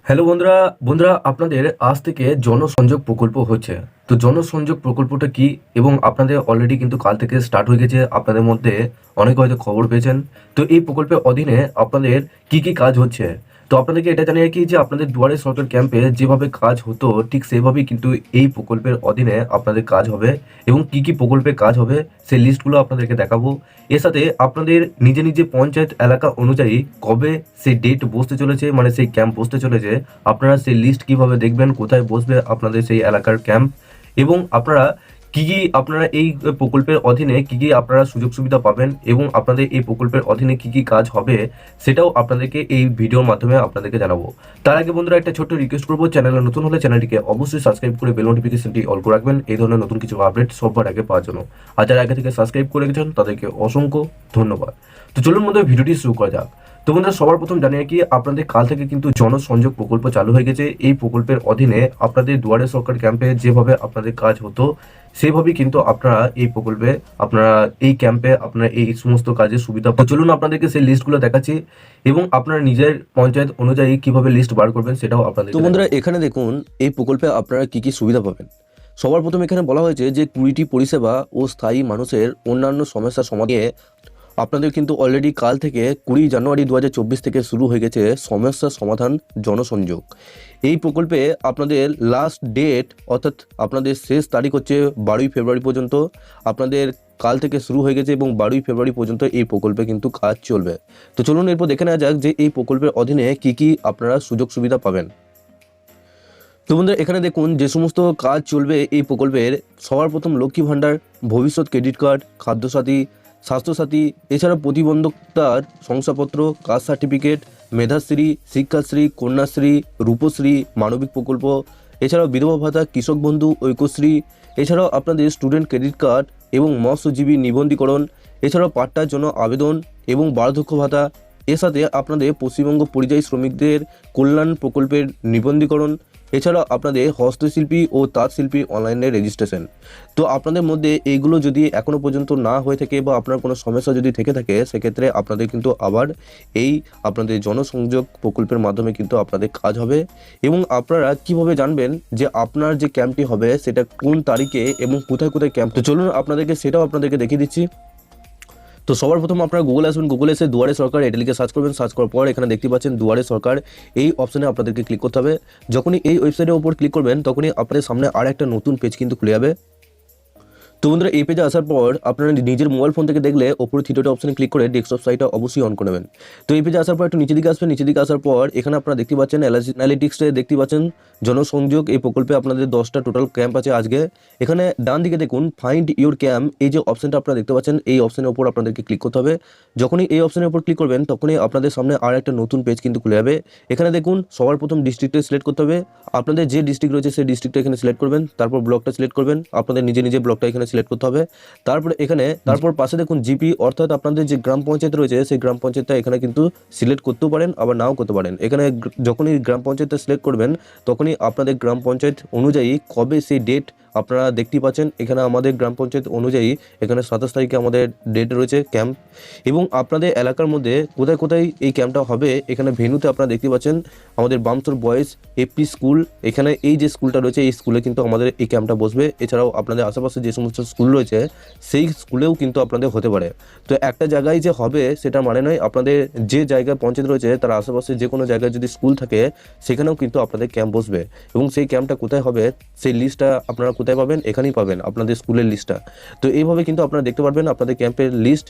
Hello বন্ধুরা বন্ধুরা আপনাদের আজ থেকে জনসংযোগ প্রকল্প হচ্ছে। তো জনসংযোগ প্রকল্পটা কি এবং আপনাদের অলরেডি কিন্তু কাল থেকে স্টার্ট হয়ে গেছে। আপনাদের মধ্যে অনেকে হয়তো খবর পেয়েছেন। তো এই প্রকল্পের অধীনে আপনাদের কি কি কাজ হচ্ছে। তো আপনাদেরকে এটা জানিয়ে কি যে আপনাদের দুয়ারে সরকার ক্যাম্পে যেভাবে কাজ হতো ঠিক সেভাবেই কিন্তু এই প্রকল্পের অধীনে আপনাদের কাজ হবে এবং কি কি প্রকল্পে কাজ হবে সেই লিস্টগুলো আপনাদেরকে দেখাবো। এর সাথে আপনাদের নিজে নিজে পঞ্চায়েত এলাকা অনুযায়ী কবে সেই ডেট বসতে চলেছে, মানে সেই ক্যাম্প বসতে চলেছে, আপনারা সেই লিস্ট কিভাবে দেখবেন, কোথায় বসবে আপনাদের সেই এলাকার ক্যাম্প, এবং আপনারা কি কি আপনারা এই প্রকল্পের অধীনে কি কি আপনারা সুযোগ সুবিধা পাবেন এবং আপনাদের এই প্রকল্পের অধীনে কি কি কাজ হবে সেটাও আপনাদেরকে এই ভিডিওর মাধ্যমে আপনাদেরকে জানাবো। তার আগে বন্ধুরা একটা ছোট্ট রিকোয়েস্ট করবো, চ্যানেলে নতুন হলে চ্যানেলটিকে অবশ্যই সাবস্ক্রাইব করে বেল নোটিফিকেশনটি অল করে রাখবেন এই ধরনের নতুন কিছু আপডেট সবার আগে পাওয়ার জন্য। আর যারা আগে থেকে সাবস্ক্রাইব করে রেখেছেন তাদেরকে অসংখ্য ধন্যবাদ। তো চলুন বন্ধুরা ভিডিওটি শুরু করা যাক। তো বন্ধুরা সবার প্রথম জানিয়ে কি আপনাদের কাল থেকে কিন্তু জনসংযোগ প্রকল্প চালু হয়ে গেছে। এই প্রকল্পের অধীনে আপনাদের দুয়ারে সরকার ক্যাম্পে যেভাবে আপনাদের কাজ হতো সেভাবেই কিন্তু আপনারা এই প্রকল্পে আপনারা এই ক্যাম্পে আপনারা এই সমস্ত কাজের সুবিধা চলুন আপনাদেরকে সেই লিস্টগুলো দেখাচ্ছি এবং আপনারা নিজের পঞ্চায়েত অনুযায়ী কিভাবে লিস্ট বার করবেন সেটাও আপনাদের। তো বন্ধুরা এখানে দেখুন এই প্রকল্পে আপনারা কি কি সুবিধা পাবেন। সবার প্রথম এখানে বলা হয়েছে যে 20টি পরিষেবা ও স্থায়ী মানুষের অন্যান্য সমস্যার সমাধানে আপনাদের কিন্তু অলরেডি কাল থেকে 20 জানুয়ারি 2024 থেকে শুরু হয়ে গেছে সমস্যা সমাধান জনসংযোগ। এই প্রকল্পে আপনাদের লাস্ট ডেট অর্থাৎ আপনাদের শেষ তারিখ হচ্ছে 12ই ফেব্রুয়ারি পর্যন্ত। আপনাদের কাল থেকে শুরু হয়ে গেছে এবং 12ই ফেব্রুয়ারি পর্যন্ত এই প্রকল্পে কিন্তু কাজ চলবে। তো চলুন এরপর দেখে নেওয়া যাক যে এই প্রকল্পের অধীনে কি কি আপনারা সুযোগ সুবিধা পাবেন। তো বন্ধুরা এখানে দেখুন যে সমস্ত কাজ চলবে এই প্রকল্পের, সবার প্রথম লক্ষ্মী ভাণ্ডার, ভবিষ্যৎ ক্রেডিট কার্ড, খাদ্যসাথী, স্বাস্থ্যসাথী, এছাড়া প্রতিবন্ধকতার শংসাপত্র, কাস্ট সার্টিফিকেট, মেধাশ্রী, শিক্ষাশ্রী, কন্যাশ্রী, রূপশ্রী, মানবিক প্রকল্প, এছাড়াও বিধবা ভাতা, কৃষক বন্ধু, ঐক্যশ্রী, এছাড়াও আপনাদের স্টুডেন্ট ক্রেডিট কার্ড এবং মৎস্যজীবী নিবন্ধীকরণ, এছাড়াও পাট্টার জন্য আবেদন এবং বার্ধক্য ভাতা, এর সাথে আপনাদের পশ্চিমবঙ্গ পরিযায়ী শ্রমিকদের কল্যাণ প্রকল্পের নিবন্ধীকরণ, এছাড়া আপনাদের হস্তশিল্পী ও তাঁতশিল্পী অনলাইনে রেজিস্ট্রেশন। তো আপনাদের মধ্যে এইগুলো যদি এখনও পর্যন্ত না হয়ে থাকে বা আপনার কোনো সমস্যা যদি থেকে থাকে সেক্ষেত্রে আপনাদের কিন্তু আবার এই আপনাদের জনসংযোগ প্রকল্পের মাধ্যমে কিন্তু আপনাদের কাজ হবে। এবং আপনারা কিভাবে জানবেন যে আপনার যে ক্যাম্পটি হবে সেটা কোন তারিখে এবং কোথায় কোথায় ক্যাম্প, তো চলুন আপনাদেরকে সেটাও আপনাদেরকে দেখিয়ে দিচ্ছি। তো সবার প্রথম আপনারা গুগলে আসবেন, গুগলে এসে দুয়ারে সরকার এটা লিখে সার্চ করবেন। সার্চ করার পর এখানে দেখতে পাচ্ছেন দুয়ারে সরকার, এই অপশনে আপনাদেরকে ক্লিক করতে হবে। যখনই এই ওয়েবসাইটের উপর ক্লিক করবেন তখনই আপনাদের সামনে আর একটা নতুন পেজ কিন্তু খুলে যাবে। তো বন্ধুরা এই পেজে আসার পর আপনারা নিজের মোবাইল ফোন থেকে দেখলে ওপরে থ্রি অপশনে ক্লিক করে ডেস্কটপ সাইটটা অবশ্যই অন করে নেবেন। তো এই পেজে আসার পর একটু নিচের দিকে আসবেন, নিচের দিকে আসার পর এখানে আপনারা দেখতে পাচ্ছেন অ্যানালিটিক্সে দেখতে পাচ্ছেন জনসংযোগ। এই প্রকল্পে আপনাদের 10টা টোটাল ক্যাম্প আছে আজকে। এখানে ডান দিকে দেখুন ফাইন্ড ইউর ক্যাম্প, এই যে অপশনটা আপনারা দেখতে পাচ্ছেন এই অপশনের উপর আপনাদেরকে ক্লিক করতে হবে। যখনই এই অপশনের উপর ক্লিক করবেন তখনই আপনাদের সামনে আর একটা নতুন পেজ কিন্তু খুলে যাবে। এখানে দেখুন সবার প্রথম ডিস্ট্রিক্টে সিলেক্ট করতে হবে। আপনাদের যে ডিস্ট্রিক্ট রয়েছে সেই ডিস্ট্রিক্টটা এখানে সিলেক্ট করবেন, তারপর ব্লকটা সিলেক্ট করবেন, আপনাদের নিজে নিজে ব্লকটা এখানে সিলেক্ট করতে হবে। তারপর পাশে দেখুন জিপি অর্থাৎ আপনাদের যে গ্রাম পঞ্চায়েত রয়েছে সেই গ্রাম পঞ্চায়েতটা এখানে কিন্তু সিলেক্ট করতেও পারেন আবার নাও করতে পারেন। এখানে যখনই গ্রাম পঞ্চায়েতটা সিলেক্ট করবেন তখনই আপনাদের গ্রাম পঞ্চায়েত অনুযায়ী কবে সেই ডেট আপনারা দেখতে পাচ্ছেন। এখানে আমাদের গ্রাম পঞ্চায়েত অনুযায়ী এখানে 27 তারিখে আমাদের ডেট রয়েছে ক্যাম্প। এবং আপনাদের এলাকার মধ্যে কোথায় কোথায় এই ক্যাম্পটা হবে এখানে ভেন্যুতে আপনারা দেখতে পাচ্ছেন আমাদের বামসর বয়েজ এপি স্কুল, এখানে এই যে স্কুলটা রয়েছে এই স্কুলে কিন্তু আমাদের এই ক্যাম্পটা বসবে। এছাড়াও আপনাদের আশেপাশে যে সমস্ত স্কুল রয়েছে সেই স্কুলেও কিন্তু আপনাদের হতে পারে। তো একটা জায়গায় যে হবে সেটা মানে নয়, আপনাদের যে জায়গায় পঞ্চায়েত রয়েছে তার আশেপাশে যে কোনো জায়গায় যদি স্কুল থাকে সেখানেও কিন্তু আপনাদের ক্যাম্প বসবে। এবং সেই ক্যাম্পটা কোথায় হবে সেই লিস্টটা আপনারা কোথায় পাবেন, এখানেই পাবেন আপনাদের স্কুলের লিস্টটা। তো এইভাবে কিন্তু আপনারা দেখতে পারবেন আপনাদের ক্যাম্পের লিস্ট।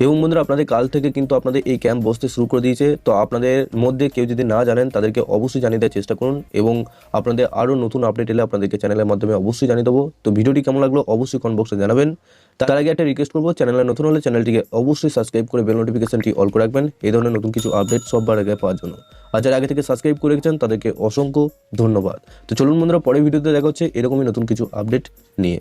এবং বন্ধুরা আপনাদের কাল থেকে কিন্তু আপনাদের এই ক্যাম্প বসতে শুরু করে দিয়েছে। তো আপনাদের মধ্যে কেউ যদি না জানেন তাদেরকে অবশ্যই জানিয়ে দেওয়ার চেষ্টা করুন এবং আপনাদের আরও নতুন আপডেট এলে আপনাদেরকে চ্যানেলের মাধ্যমে অবশ্যই জানিয়ে দেবো। তো ভিডিওটি কেমন লাগলো অবশ্যই কমেন্ট বক্সে জানাবেন। তার আগে একটা রিকোয়েস্ট করবো, চ্যানেলে নতুন হলে চ্যানেলটিকে অবশ্যই সাবস্ক্রাইব করে বেল নোটিফিকেশনটি অল করে রাখবেন এই ধরনের নতুন কিছু আপডেট সবার আগে পাওয়ার জন্য। আর যারা আগে থেকে সাবস্ক্রাইব করে রেখেছেন তাদেরকে অসংখ্য ধন্যবাদ। তো চলুন বন্ধুরা পরের ভিডিওতে দেখা হচ্ছে এরকমই নতুন কিছু আপডেট নিয়ে।